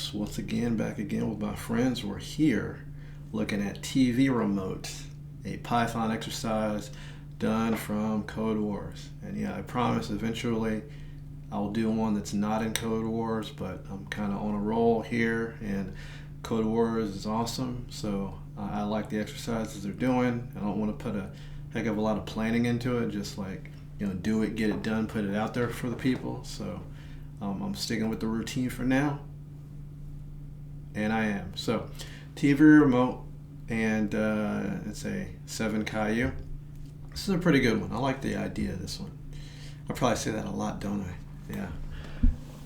folks, once again back again with my friends. We're here looking at TV remote, a Python exercise done from Codewars. And yeah, I promise eventually I'll do one that's not in Codewars, but I'm kind of on a roll here, and Codewars is awesome. So I like the exercises they're doing. I don't want to put a heck of a lot of planning into it, just like, do it, get it done, put it out there for the people. So I'm sticking with the routine for now, and I am. So TV remote, and it's a 7 Caillou. This is a pretty good one. I like the idea of this one. I probably say that a lot, don't I? Yeah.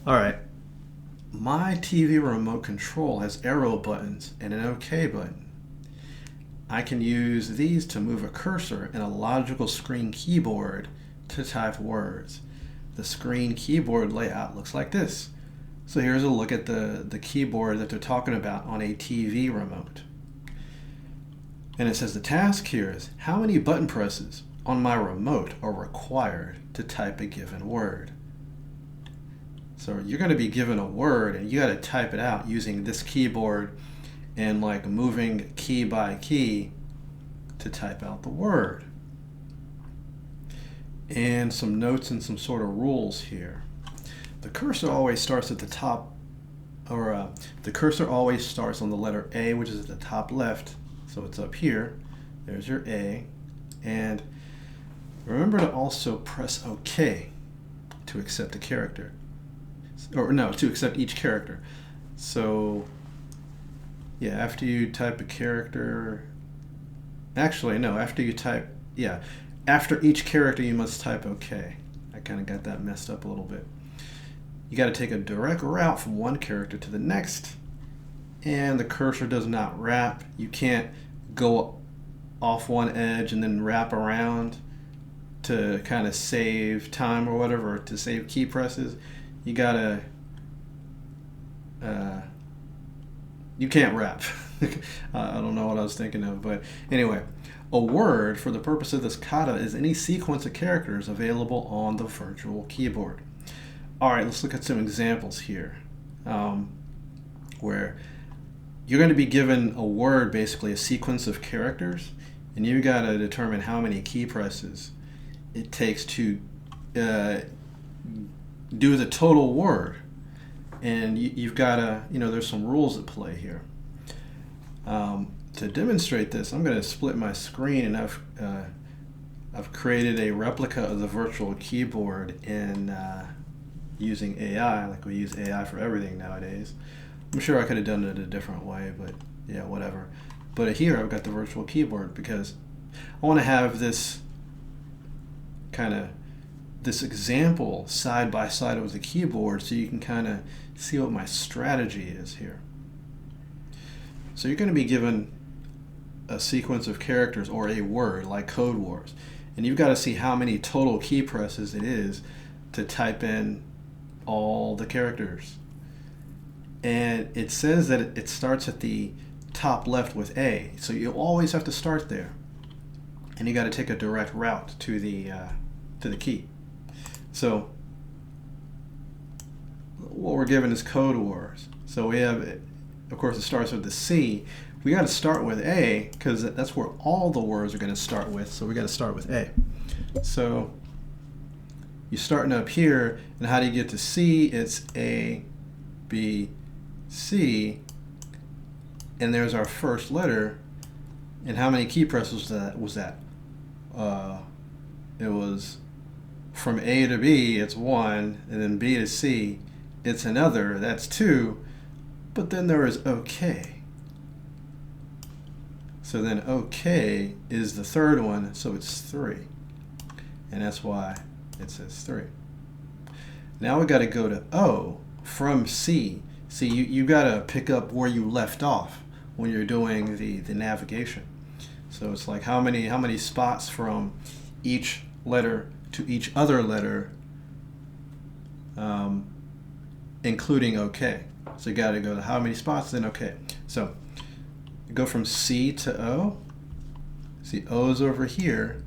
All right. My TV remote control has arrow buttons and an OK button. I can use these to move a cursor in a logical screen keyboard to type words. The screen keyboard layout looks like this. So here's a look at the keyboard that they're talking about on a TV remote. And it says the task here is how many button presses on my remote are required to type a given word. So you're going to be given a word and you got to type it out using this keyboard and like moving key by key to type out the word. And some notes and some sort of rules here. The cursor always starts at the top, or the cursor always starts on the letter A, which is at the top left. So it's up here. There's your A. And remember to also press OK to accept a character. Or no, to accept each character. So yeah, after you type a character, actually no, after you type, yeah, after each character you must type OK. I kind of got that messed up a little bit. You got to take a direct route from one character to the next, and the cursor does not wrap. You can't go off one edge and then wrap around to kind of save time or whatever, to save key presses. You gotta, you can't wrap. I don't know what I was thinking of, but anyway, a word for the purpose of this kata is any sequence of characters available on the virtual keyboard. All right, let's look at some examples here, where you're going to be given a word, basically a sequence of characters, and you got to determine how many key presses it takes to do the total word. And you've got to, there's some rules at play here. To demonstrate this, I'm going to split my screen, and I've created a replica of the virtual keyboard in using AI, like we use AI for everything nowadays. I'm sure I could have done it a different way, but yeah, whatever. But here I've got the virtual keyboard because I want to have this this example side by side with the keyboard so you can kind of see what my strategy is here. So you're going to be given a sequence of characters or a word like Codewars, and you've got to see how many total key presses it is to type in all the characters. And it says that it starts at the top left with A, so you always have to start there, and you got to take a direct route to the key. So what we're given is Codewars. So we have, of course, it starts with the C. We got to start with A because that's where all the words are going to start with. So we got to start with A. So you're starting up here, and how do you get to C? It's A, B, C, and there's our first letter. And how many key presses was that? It was from A to B, it's 1, and then B to C, it's another, that's 2, but then there is OK. So then OK is the third one, so it's 3. And that's why it says 3. Now we got to go to O from C. See, you got to pick up where you left off when you're doing the navigation. So it's like how many spots from each letter to each other letter, including OK. So you got to go to how many spots, then OK. So you go from C to O. See, O's over here.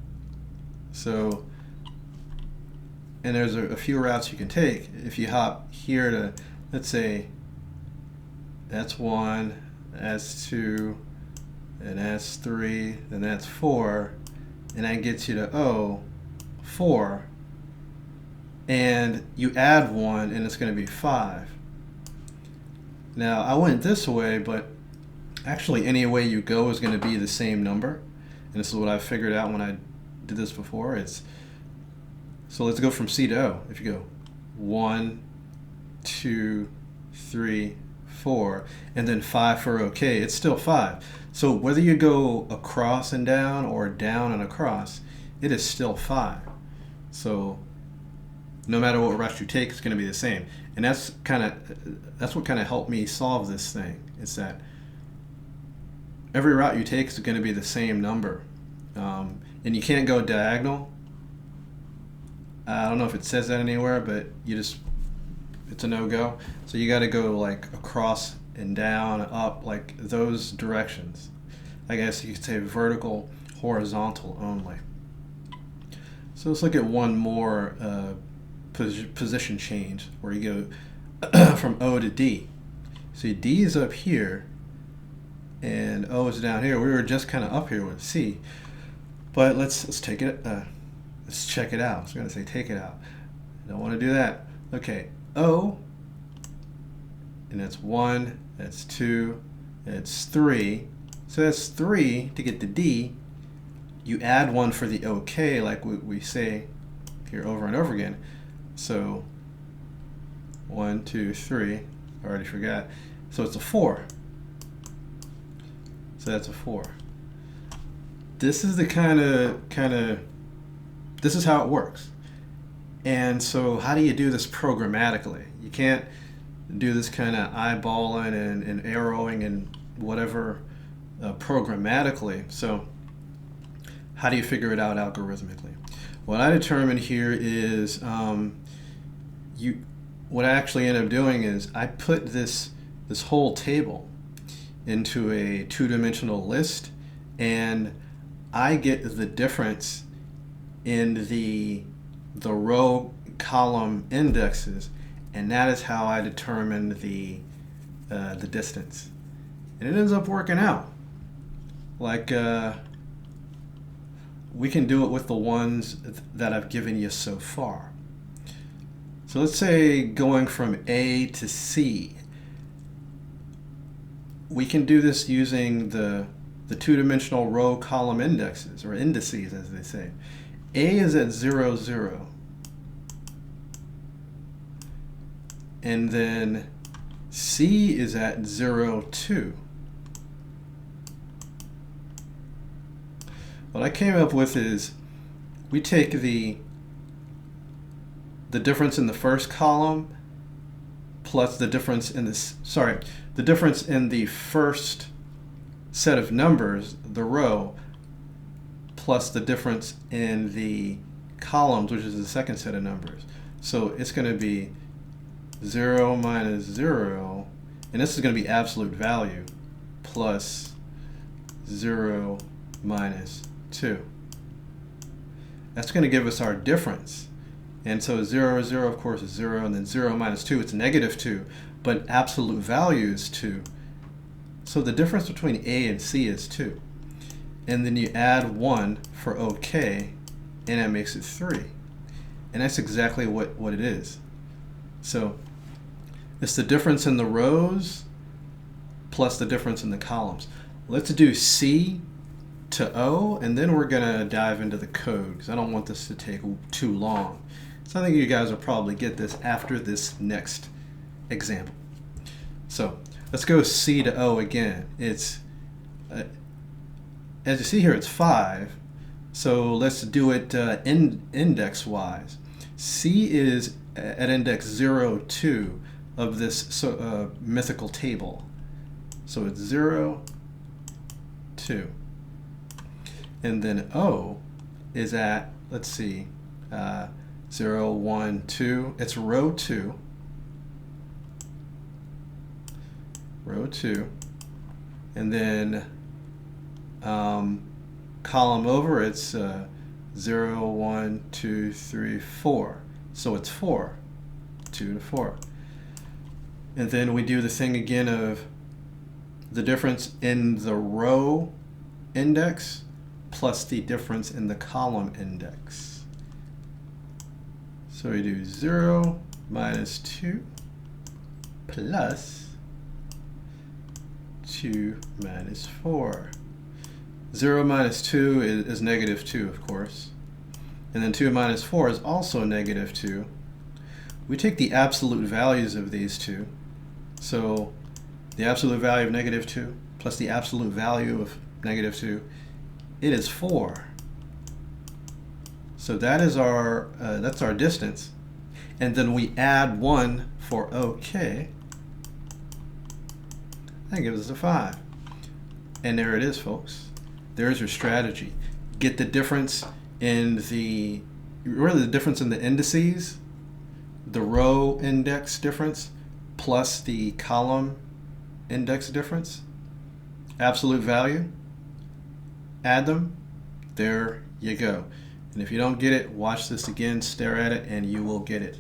So, and there's a few routes you can take. If you hop here to, let's say, that's 1, that's 2, and that's 3, then that's 4, and that gets you to O, 4, and you add 1, and it's going to be 5. Now, I went this way, but actually any way you go is going to be the same number, and this is what I figured out when I did this before. So let's go from C to O. If you go 1, 2, 3, 4, and then 5 for OK, it's still 5. So whether you go across and down or down and across, it is still 5. So no matter what route you take, it's going to be the same. And that's what kind of helped me solve this thing. It's that every route you take is going to be the same number, and you can't go diagonal. I don't know if it says that anywhere, but it's a no-go. So you got to go like across and down, up, like those directions. I guess you could say vertical, horizontal only. So let's look at one more position change where you go from O to D. See, D is up here and O is down here. We were just kind of up here with C, but let's take it. Let's check it out. I was going to say take it out. I don't want to do that. Okay, O, and that's 1, that's 2, that's 3. So that's 3 to get to D. You add 1 for the OK, like we say here over and over again. So 1, 2, 3. I already forgot. So it's a 4. So that's a 4. This is the kind of this is how it works. And so how do you do this programmatically? You can't do this kind of eyeballing and arrowing and whatever programmatically. So how do you figure it out algorithmically? What I determined here is what I actually end up doing is I put this whole table into a two-dimensional list, and I get the difference in the row column indexes, and that is how I determine the distance. And it ends up working out. Like we can do it with the ones that I've given you so far. So let's say going from A to C. We can do this using the two-dimensional row column indexes, or indices as they say. A is at 0, 0. And then C is at 0, 2. What I came up with is we take the difference in the first column plus the difference in the difference in the first set of numbers, the row, plus the difference in the columns, which is the second set of numbers. So it's going to be 0 minus 0, and this is going to be absolute value, plus 0 minus 2. That's going to give us our difference. And so 0, 0, of course, is 0, and then 0 minus 2, it's negative 2, but absolute value is 2. So the difference between A and C is 2. And then you add 1 for OK, and that makes it 3. And that's exactly what it is. So it's the difference in the rows plus the difference in the columns. Let's do C to O, and then we're going to dive into the code, because I don't want this to take too long. So I think you guys will probably get this after this next example. So let's go C to O again. It's as you see here, it's 5. So let's do it index-wise. C is at index 0, 2 of this mythical table. So it's 0, 2. And then O is at, let's see, 0, 1, 2. It's row 2. Row 2. And then column over, it's 0, 1, 2, 3, 4. So it's 4. 2 to 4. And then we do the thing again of the difference in the row index plus the difference in the column index. So we do 0 minus 2 plus 2 minus 4. 0 minus 2 is negative 2, of course. And then 2 minus 4 is also negative 2. We take the absolute values of these two. So the absolute value of negative 2 plus the absolute value of negative 2, it is 4. So that is that's our distance. And then we add 1 for OK. That gives us a 5. And there it is, folks. There's your strategy. Get the difference in the difference in the indices, the row index difference, plus the column index difference, absolute value, add them, there you go. And if you don't get it, watch this again, stare at it, and you will get it.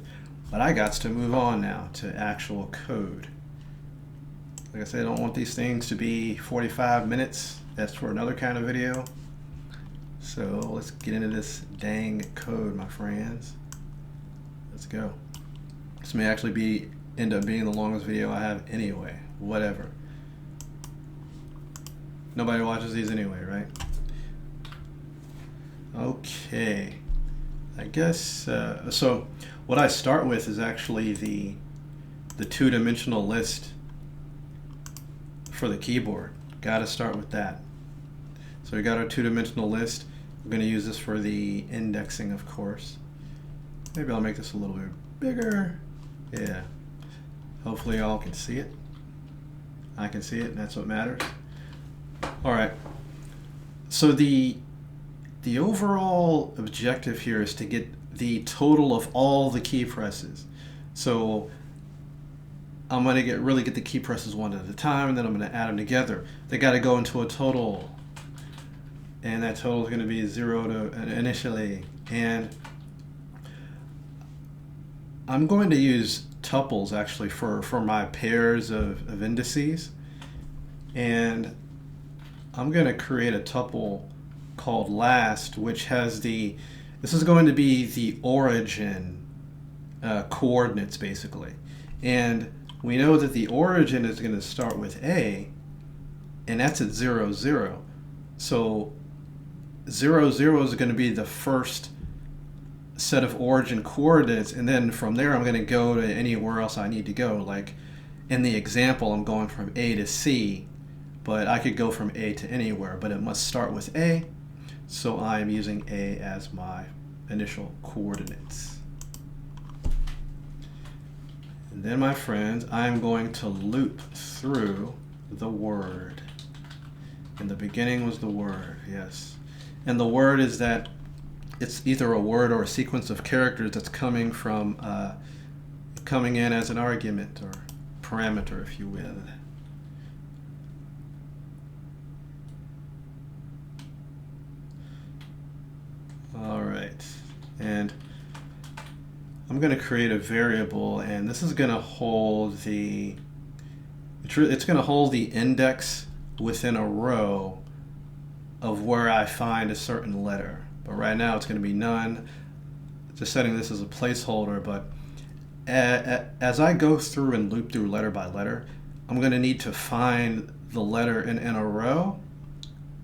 But I got to move on now to actual code. Like I said, I don't want these things to be 45 minutes. That's for another kind of video. So let's get into this dang code, my friends. Let's go. This may actually end up being the longest video I have anyway. Whatever. Nobody watches these anyway, right? Okay. I guess so. What I start with is actually the two-dimensional list for the keyboard. Got to start with that. So we got our two-dimensional list. We're going to use this for the indexing, of course. Maybe I'll make this a little bit bigger. Yeah. Hopefully y'all can see it. I can see it, and that's what matters. All right. So the overall objective here is to get the total of all the key presses. So I'm going to really get the key presses one at a time, and then I'm going to add them together. They got to go into a total. And that total is going to be 0 to initially. And I'm going to use tuples actually for my pairs of indices. And I'm going to create a tuple called last, which has this is going to be the origin coordinates basically. And we know that the origin is going to start with A, and that's at 0, 0. So 0, 0 is going to be the first set of origin coordinates, and then from there I'm going to go to anywhere else I need to go. Like in the example, I'm going from A to C, but I could go from A to anywhere, but it must start with A, so I'm using A as my initial coordinates. And then, my friends, I'm going to loop through the word. In the beginning was the word, yes. And the word is that it's either a word or a sequence of characters that's coming in as an argument or parameter, if you will. All right, and I'm going to create a variable, and this is going to hold it's going to hold the index within a row of where I find a certain letter. But right now it's going to be none. Just setting this as a placeholder, but as I go through and loop through letter by letter, I'm going to need to find the letter in a row,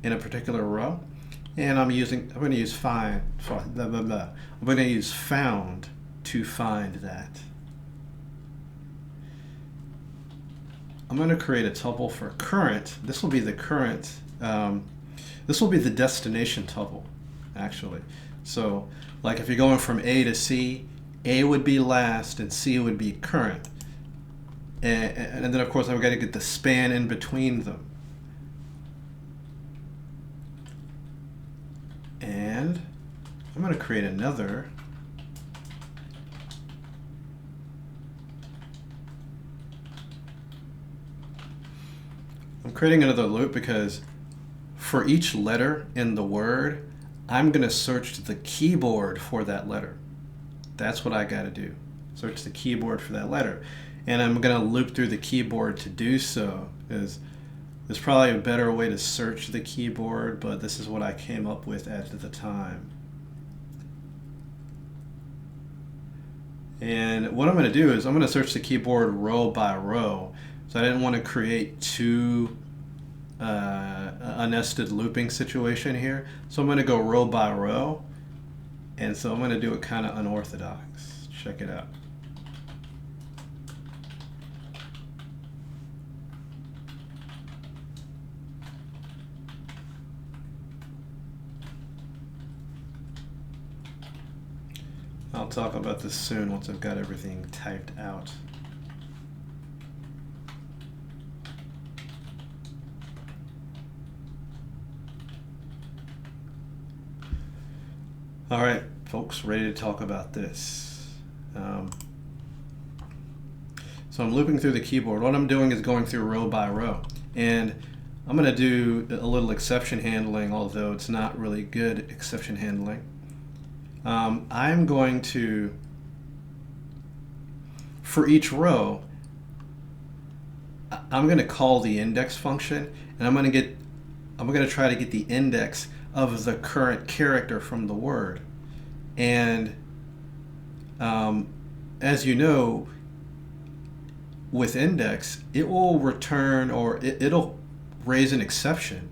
in a particular row, and I'm going to use find. I'm going to use found to find that. I'm going to create a tuple for current. This will be the current. This will be the destination tuple, actually. So, like if you're going from A to C, A would be last and C would be current. And then, of course, I've got to get the span in between them. And I'm going to create another. I'm creating another loop because for each letter in the word, I'm going to search the keyboard for that letter. That's what I got to do. Search the keyboard for that letter. And I'm going to loop through the keyboard to do so. Is There's probably a better way to search the keyboard, but this is what I came up with at the time. And what I'm going to do is I'm going to search the keyboard row by row. So I didn't want to create a nested looping situation here. So I'm going to go row by row. And so I'm going to do it kind of unorthodox. Check it out. I'll talk about this soon once I've got everything typed out. All right, folks, ready to talk about this. So I'm looping through the keyboard. What I'm doing is going through row by row. And I'm going to do a little exception handling, although it's not really good exception handling. I'm going to, for each row, I'm going to call the index function, and I'm going to try to get the index of the current character from the word. And as you know, with index, it will return, or it'll raise an exception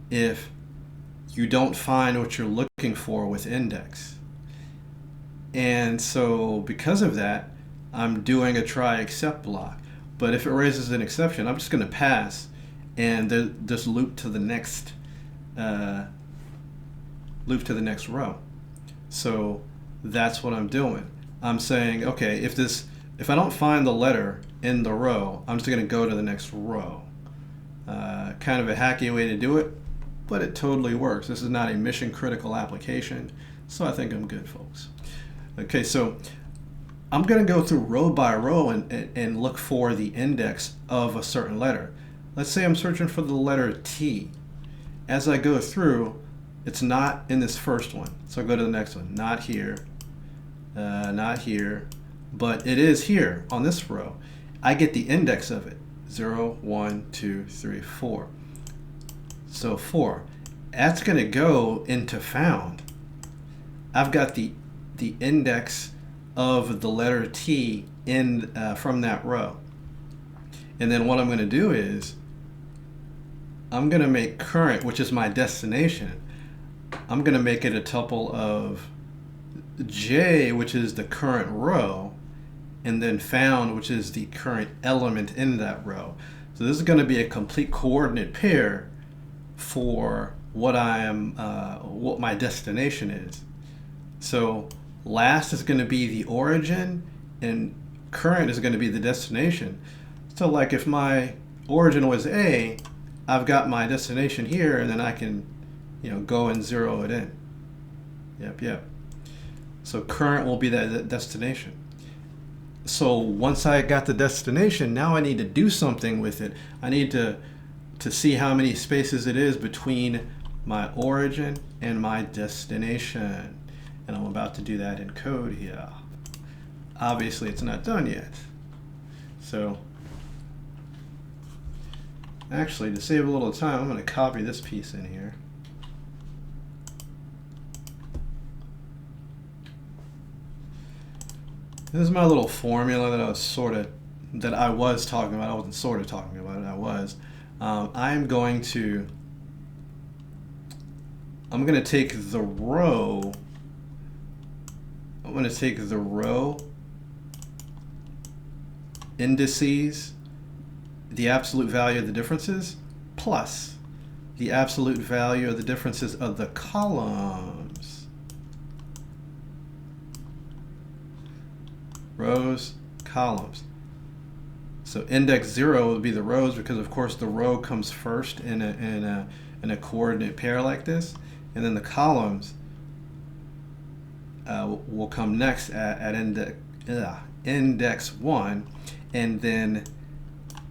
if you don't find what you're looking for with index. And so because of that, I'm doing a try except block. But if it raises an exception, I'm just going to pass and just loop to the next row. So that's what I'm doing. I'm saying, okay, if I don't find the letter in the row, I'm just going to go to the next row. Kind of a hacky way to do it, but it totally works. This is not a mission critical application, so I think I'm good, folks. Okay, so I'm going to go through row by row and look for the index of a certain letter. Let's say I'm searching for the letter T. As I go through, it's not in this first one. So I go to the next one. Not here, not here, but it is here on this row. I get the index of it. 0, 1, 2, 3, 4. So 4. That's going to go into found. I've got the index of the letter T in from that row. And then what I'm going to do is I'm going to make current, which is my destination, I'm going to make it a tuple of J, which is the current row, and then found, which is the current element in that row. So this is going to be a complete coordinate pair for what what my destination is. So last is going to be the origin, and current is going to be the destination. So like if my origin was A, I've got my destination here, and then I can, go and zero it in. Yep. So current will be that destination. So once I got the destination, now I need to do something with it. I need to see how many spaces it is between my origin and my destination. And I'm about to do that in code here. Obviously, it's not done yet. So actually, to save a little time, I'm going to copy this piece in here. This is my little formula that I was talking about. I wasn't sort of talking about it. I was. I'm going to take the row. I'm going to take the row indices, the absolute value of the differences, plus the absolute value of the differences of the columns. Rows, columns. So index 0 would be the rows, because of course the row comes first in a coordinate pair like this, and then the columns will come next at index 1, and then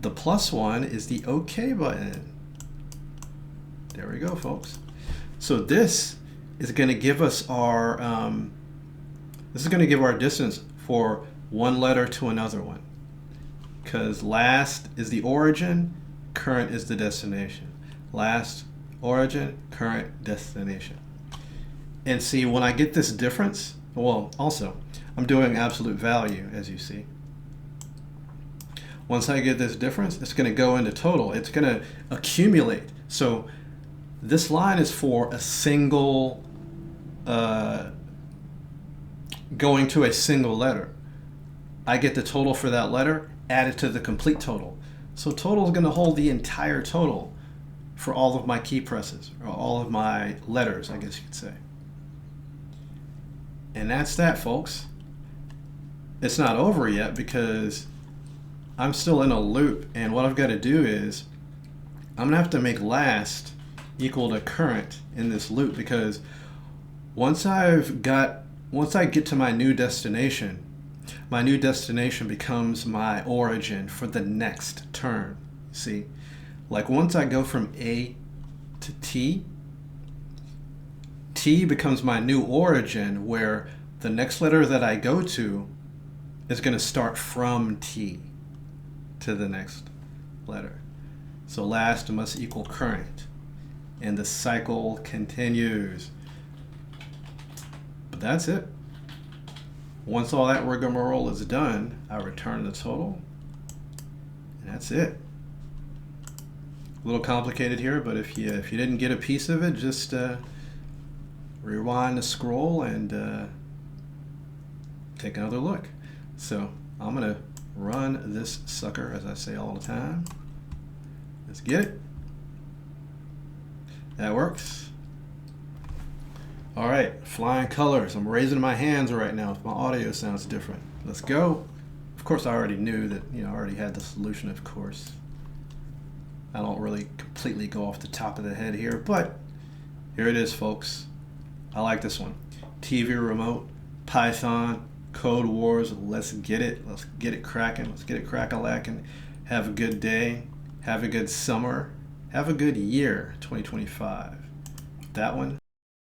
the +1 is the OK button. There we go, folks. So this is going to give us our distance for one letter to another one, because last is the origin, current is the destination. Last, origin, current, destination. And see, when I get this difference, well, also, I'm doing absolute value, as you see. Once I get this difference, it's going to go into total. It's going to accumulate. So this line is for a single, going to a single letter. I get the total for that letter, add it to the complete total. So total is going to hold the entire total for all of my key presses, or all of my letters, I guess you could say. And that's that, folks. It's not over yet because I'm still in a loop, and what I've got to do is I'm going to have to make last equal to current in this loop, because once I get to my new destination becomes my origin for the next turn. See, like once I go from A to T, T becomes my new origin, where the next letter that I go to is going to start from T to the next letter. So last must equal current, and the cycle continues. But that's it. Once all that rigmarole is done, I return the total, and that's it. A little complicated here, but if you didn't get a piece of it, just rewind the scroll and take another look. So I'm gonna run this sucker, as I say all the time. Let's get it. That works. All right, flying colors. I'm raising my hands right now if my audio sounds different. Let's go. Of course, I already knew that, I already had the solution, of course. I don't really completely go off the top of the head here, but here it is, folks. I like this one. TV remote, Python, Codewars. Let's get it. Let's get it cracking. Let's get it crack-a-lacking. Have a good day. Have a good summer. Have a good year, 2025. That one.